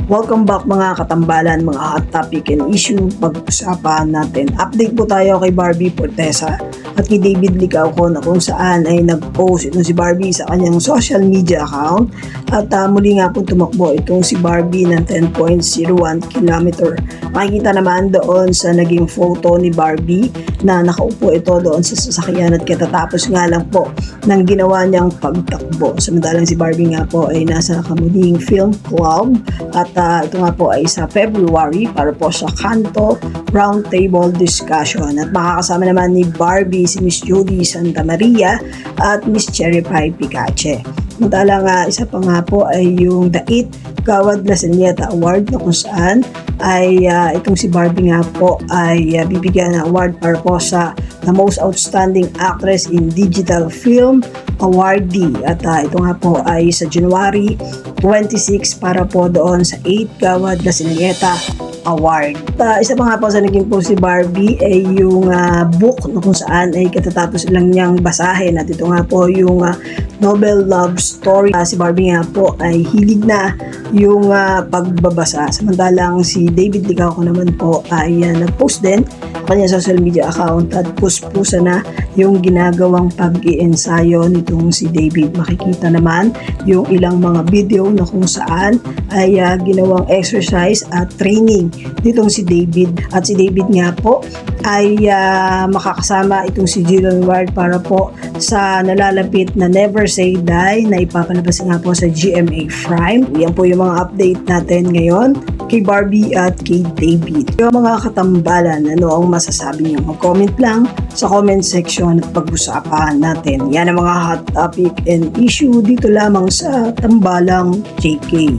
Welcome back mga katambalan, mga hot topic and issue pag-usapan natin. Update po tayo kay Barbie Fortesa at kay David Licauco na kung saan ay nag-post itong si Barbie sa kanyang social media account at muli nga po tumakbo itong si Barbie ng 10.01 km. Makikita naman doon sa naging photo ni Barbie na nakaupo ito doon sa sasakyan at katatapos nga lang po ng ginawa niyang pagtakbo. Samantalang si Barbie nga po ay nasa Kamuning Film Club at ito nga po ay sa February para po sa Kanto Roundtable Discussion. At makakasama naman ni Barbie si Miss Judy Santa Maria at Miss Cherry Pie Picache. Madalang isa pa nga po ay yung The 8 Gawad Lasanyeta Award na kung saan ay itong si Barbie nga po ay bibigyan ng award para po sa the Most Outstanding Actress in Digital Film awardee. At ito nga po ay sa January 26 para po doon sa 8 Gawad Lasanyeta Award. Isa pa nga po sa naging po si Barbie ay yung book na kung saan ay katatapos lang niyang basahin at ito nga po yung Nobel Love Story. Si Barbie nga po ay hilig na yung pagbabasa. Samantalang si David Licauco naman po ay nag-post din sa kanyang social media account at puspusa na yung ginagawang pag-iensayo nitong si David. Makikita naman yung ilang mga video na kung saan ay ginawang exercise at training nitong si David. At si David nga po ay makakasama itong si Jillian Ward para po sa nalalapit na Never Say Die na ipapalabas nga po sa GMA Prime. Yan po yung mga update natin ngayon kay Barbie at kay David. Yung mga katambalan, ano ang masasabi niyo? Mag-comment lang sa comment section at pag-usapan natin. Yan ang mga hot topic and issue dito lamang sa Tambalang JK.